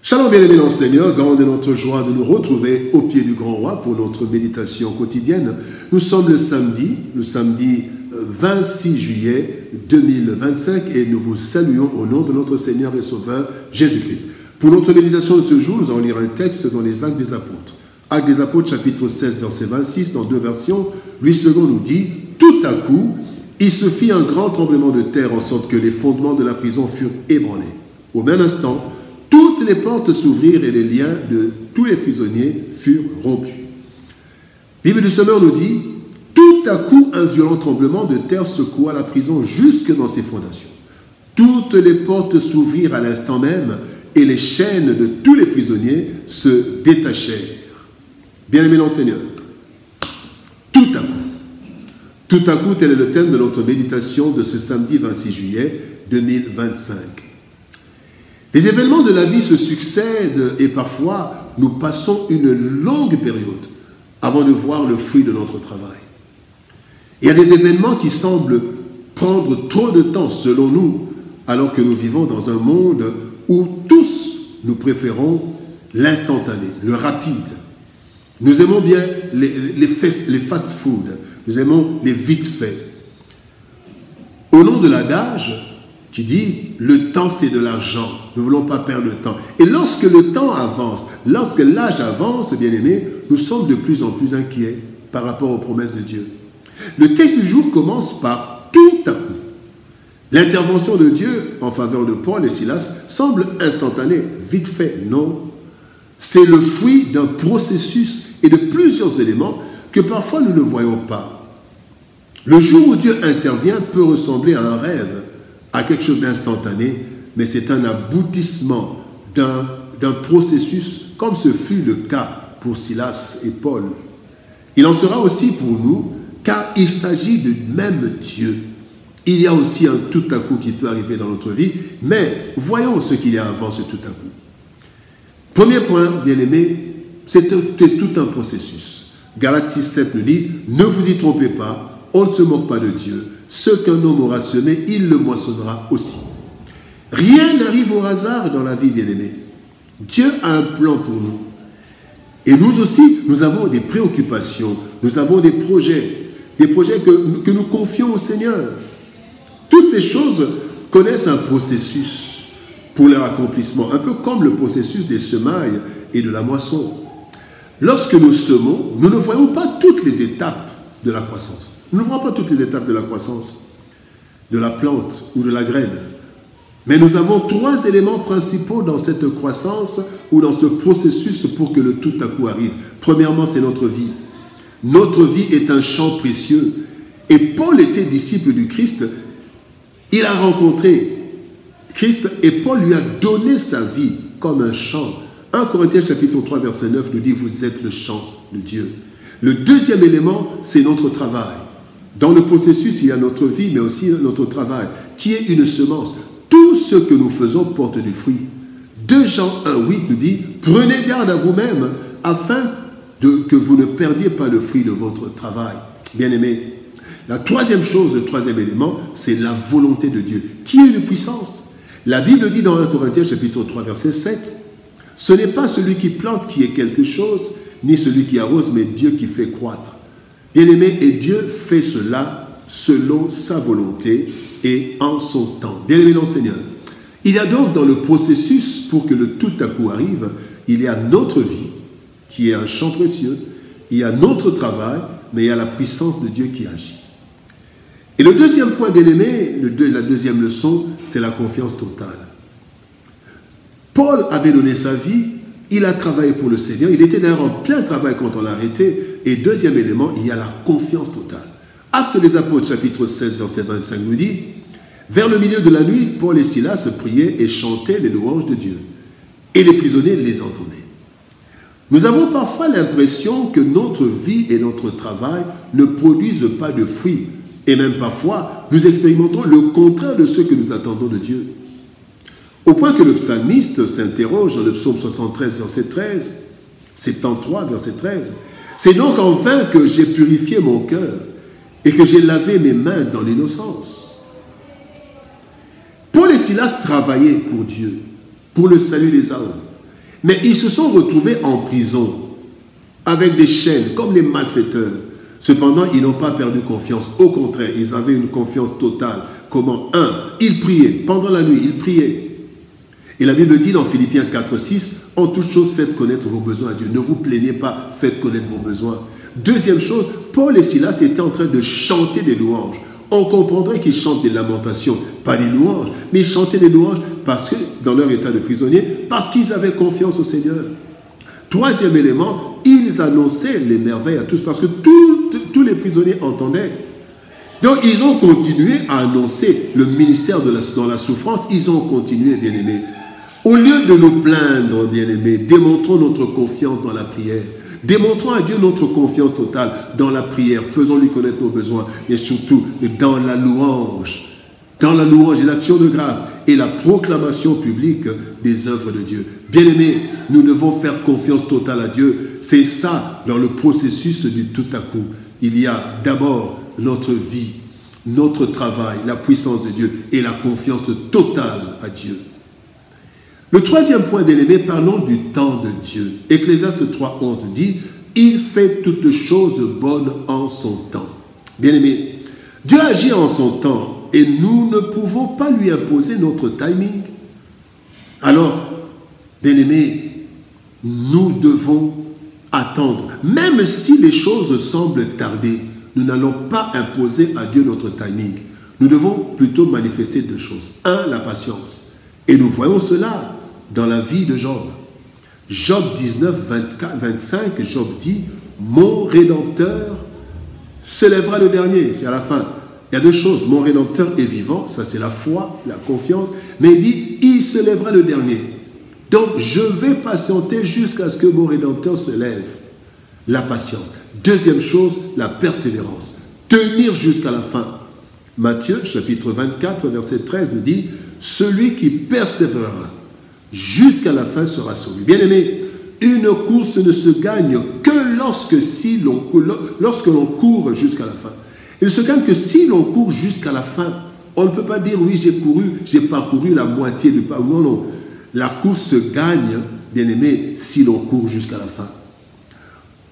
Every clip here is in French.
Shalom bien-aimés dans le Seigneur, grande est notre joie de nous retrouver au pied du grand roi pour notre méditation quotidienne. Nous sommes le samedi 26 juillet 2025 et nous vous saluons au nom de notre Seigneur et Sauveur Jésus-Christ. Pour notre méditation de ce jour, nous allons lire un texte dans les Actes des Apôtres. Actes des Apôtres chapitre 16 verset 26 dans deux versions. Louis II nous dit « Tout à coup, il se fit un grand tremblement de terre en sorte que les fondements de la prison furent ébranlés. Au même instant, toutes les portes s'ouvrirent et les liens de tous les prisonniers furent rompus. » Bible du Semeur nous dit « Tout à coup, un violent tremblement de terre secoua la prison jusque dans ses fondations. Toutes les portes s'ouvrirent à l'instant même et les chaînes de tous les prisonniers se détachèrent. » Bien-aimés dans le Seigneur, tout à coup, tel est le thème de notre méditation de ce samedi 26 juillet 2025. Les événements de la vie se succèdent et parfois nous passons une longue période avant de voir le fruit de notre travail. Il y a des événements qui semblent prendre trop de temps selon nous, alors que nous vivons dans un monde où tous nous préférons l'instantané, le rapide. Nous aimons bien les fast-food, nous aimons les vite-fait. Au nom de l'adage qui dit « le temps c'est de l'argent », nous ne voulons pas perdre le temps. Et lorsque le temps avance, lorsque l'âge avance, bien aimés, nous sommes de plus en plus inquiets par rapport aux promesses de Dieu. Le texte du jour commence par « tout à coup ». L'intervention de Dieu en faveur de Paul et Silas semble instantanée, vite fait, non. C'est le fruit d'un processus et de plusieurs éléments que parfois nous ne voyons pas. Le jour où Dieu intervient peut ressembler à un rêve, à quelque chose d'instantané, mais c'est un aboutissement d'un processus comme ce fut le cas pour Silas et Paul. Il en sera aussi pour nous, car il s'agit du même Dieu. Il y a aussi un tout à coup qui peut arriver dans notre vie, mais voyons ce qu'il y a avant ce tout à coup. Premier point, bien-aimé, c'est tout un processus. Galates 6,7 nous dit « Ne vous y trompez pas, on ne se moque pas de Dieu. Ce qu'un homme aura semé, il le moissonnera aussi. » Rien n'arrive au hasard dans la vie, bien-aimé. Dieu a un plan pour nous. Et nous aussi, nous avons des préoccupations, nous avons des projets que nous confions au Seigneur. Toutes ces choses connaissent un processus pour leur accomplissement, un peu comme le processus des semailles et de la moisson. Lorsque nous semons, nous ne voyons pas toutes les étapes de la croissance. Nous ne voyons pas toutes les étapes de la croissance de la plante ou de la graine. Mais nous avons trois éléments principaux dans cette croissance ou dans ce processus pour que le tout à coup arrive. Premièrement, c'est notre vie. Notre vie est un champ précieux. Et Paul était disciple du Christ. Il a rencontré Christ et Paul lui a donné sa vie comme un champ. 1 Corinthiens chapitre 3 verset 9 nous dit « Vous êtes le champ de Dieu ». Le deuxième élément, c'est notre travail. Dans le processus, il y a notre vie, mais aussi notre travail, qui est une semence. Tout ce que nous faisons porte du fruit. 2 Jean 1,8 nous dit « Prenez garde à vous-même, afin que vous ne perdiez pas le fruit de votre travail. » Bien-aimés, la troisième chose, le troisième élément, c'est la volonté de Dieu, qui est une puissance. La Bible dit dans 1 Corinthiens chapitre 3 verset 7, « Ce n'est pas celui qui plante qui est quelque chose, ni celui qui arrose, mais Dieu qui fait croître. » Bien-aimé, et Dieu fait cela selon sa volonté et en son temps. Bien-aimé dans le Seigneur, il y a donc dans le processus pour que le tout à coup arrive, il y a notre vie, qui est un champ précieux, il y a notre travail, mais il y a la puissance de Dieu qui agit. Et le deuxième point, bien-aimé, la deuxième leçon, c'est la confiance totale. Paul avait donné sa vie, il a travaillé pour le Seigneur, il était d'ailleurs en plein travail quand on l'a arrêté, et deuxième élément, il y a la confiance totale. Actes des Apôtres, chapitre 16, verset 25 nous dit « Vers le milieu de la nuit, Paul et Silas priaient et chantaient les louanges de Dieu, et les prisonniers les entendaient. » Nous avons parfois l'impression que notre vie et notre travail ne produisent pas de fruits, et même parfois, nous expérimentons le contraire de ce que nous attendons de Dieu. Au point que le psalmiste s'interroge dans le psaume 73, verset 13, 73, verset 13. « C'est donc en vain que j'ai purifié mon cœur et que j'ai lavé mes mains dans l'innocence. » Paul et Silas travaillaient pour Dieu, pour le salut des âmes. Mais ils se sont retrouvés en prison, avec des chaînes, comme les malfaiteurs. Cependant, ils n'ont pas perdu confiance. Au contraire, ils avaient une confiance totale. Comment? Ils priaient. Pendant la nuit, ils priaient. Et la Bible dit dans Philippiens 4, 6, « En toute chose, faites connaître vos besoins à Dieu. Ne vous plaignez pas, faites connaître vos besoins. » Deuxième chose, Paul et Silas étaient en train de chanter des louanges. On comprendrait qu'ils chantent des lamentations, pas des louanges, mais ils chantaient des louanges parce que, dans leur état de prisonnier, parce qu'ils avaient confiance au Seigneur. Troisième élément, ils annonçaient les merveilles à tous parce que tous les prisonniers entendaient. Donc, ils ont continué à annoncer le ministère dans la souffrance. Ils ont continué, bien-aimés. Au lieu de nous plaindre, bien-aimés, démontrons notre confiance dans la prière. Démontrons à Dieu notre confiance totale dans la prière. Faisons-lui connaître nos besoins. Et surtout, dans la louange. Dans la louange et l'action de grâce et la proclamation publique des œuvres de Dieu. Bien-aimés, nous devons faire confiance totale à Dieu. C'est ça, dans le processus du tout à coup. Il y a d'abord notre vie, notre travail, la puissance de Dieu et la confiance totale à Dieu. Le troisième point, bien-aimé, parlons du temps de Dieu. Ecclésiaste 3, 11 nous dit « Il fait toutes choses bonnes en son temps ». Bien-aimé, Dieu agit en son temps et nous ne pouvons pas lui imposer notre timing. Alors, bien-aimé, nous devons attendre. Même si les choses semblent tarder, nous n'allons pas imposer à Dieu notre timing. Nous devons plutôt manifester deux choses. Un, la patience. Et nous voyons cela dans la vie de Job. Job 19, 25, Job dit « Mon Rédempteur se lèvera le dernier ». C'est à la fin. Il y a deux choses. Mon Rédempteur est vivant, ça c'est la foi, la confiance. Mais il dit « Il se lèvera le dernier ». Donc je vais patienter jusqu'à ce que mon Rédempteur se lève. La patience. Deuxième chose, la persévérance. Tenir jusqu'à la fin. Matthieu, chapitre 24, verset 13, nous dit « Celui qui persévérera jusqu'à la fin sera sauvé. » Bien-aimé, une course ne se gagne que lorsque l'on court jusqu'à la fin. Il ne se gagne que si l'on court jusqu'à la fin. On ne peut pas dire « Oui, j'ai parcouru la moitié du pas. » Non, non. La course se gagne, bien-aimé, si l'on court jusqu'à la fin.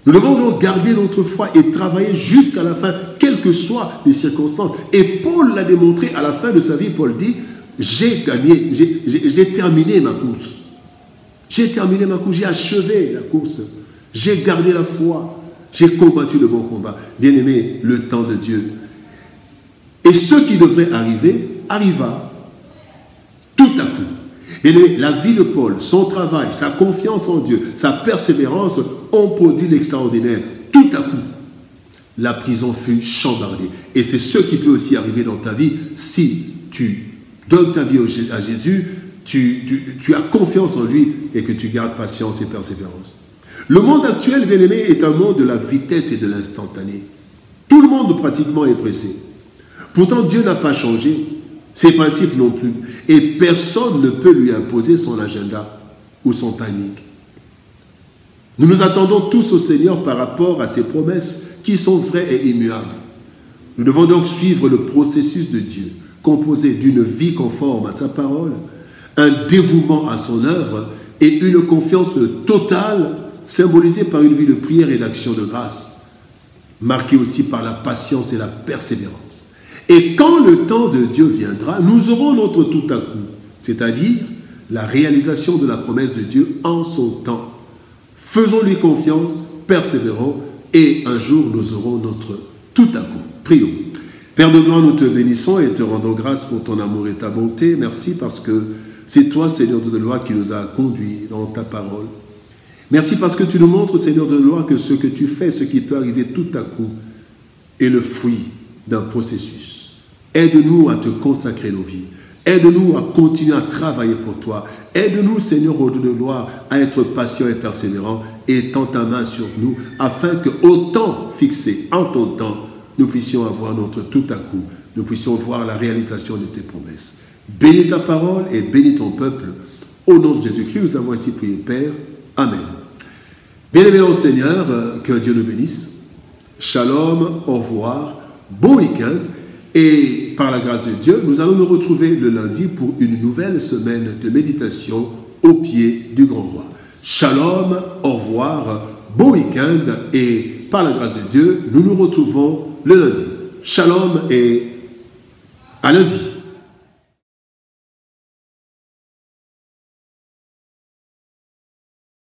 Nous devons donc garder notre foi et travailler jusqu'à la fin, quelles que soient les circonstances. Et Paul l'a démontré à la fin de sa vie. Paul dit, j'ai gagné, j'ai terminé ma course. J'ai terminé ma course, j'ai achevé la course. J'ai gardé la foi, j'ai combattu le bon combat. Bien-aimé, le temps de Dieu. Et ce qui devrait arriver, arriva tout à coup. Bien-aimé, la vie de Paul, son travail, sa confiance en Dieu, sa persévérance ont produit l'extraordinaire. Tout à coup, la prison fut chambardée. Et c'est ce qui peut aussi arriver dans ta vie si tu donnes ta vie à Jésus, tu as confiance en lui et que tu gardes patience et persévérance. Le monde actuel, bien-aimé, est un monde de la vitesse et de l'instantané. Tout le monde pratiquement est pressé. Pourtant, Dieu n'a pas changé. Ses principes non plus. Et personne ne peut lui imposer son agenda ou son timing. Nous nous attendons tous au Seigneur par rapport à ses promesses qui sont vraies et immuables. Nous devons donc suivre le processus de Dieu, composé d'une vie conforme à sa parole, un dévouement à son œuvre et une confiance totale symbolisée par une vie de prière et d'action de grâce, marquée aussi par la patience et la persévérance. Et quand le temps de Dieu viendra, nous aurons notre tout à coup, c'est-à-dire la réalisation de la promesse de Dieu en son temps. Faisons-lui confiance, persévérons, et un jour nous aurons notre tout à coup. Prions. Père de gloire, nous te bénissons et te rendons grâce pour ton amour et ta bonté. Merci parce que c'est toi, Seigneur de gloire, qui nous a conduits dans ta parole. Merci parce que tu nous montres, Seigneur de gloire, que ce que tu fais, ce qui peut arriver tout à coup, est le fruit d'un processus. Aide-nous à te consacrer nos vies. Aide-nous à continuer à travailler pour toi. Aide-nous, Seigneur, au Dieu de gloire, à être patient et persévérant et tends ta main sur nous, afin qu'au temps fixé, en ton temps, nous puissions avoir notre tout à coup. Nous puissions voir la réalisation de tes promesses. Bénis ta parole et bénis ton peuple. Au nom de Jésus-Christ, nous avons ainsi prié, Père. Amen. Bien-aimés au Seigneur, que Dieu nous bénisse. Shalom, au revoir, bon week-end. Et par la grâce de Dieu, nous allons nous retrouver le lundi pour une nouvelle semaine de méditation au pied du Grand Roi. Shalom, au revoir, bon week-end et par la grâce de Dieu, nous nous retrouvons le lundi. Shalom et à lundi.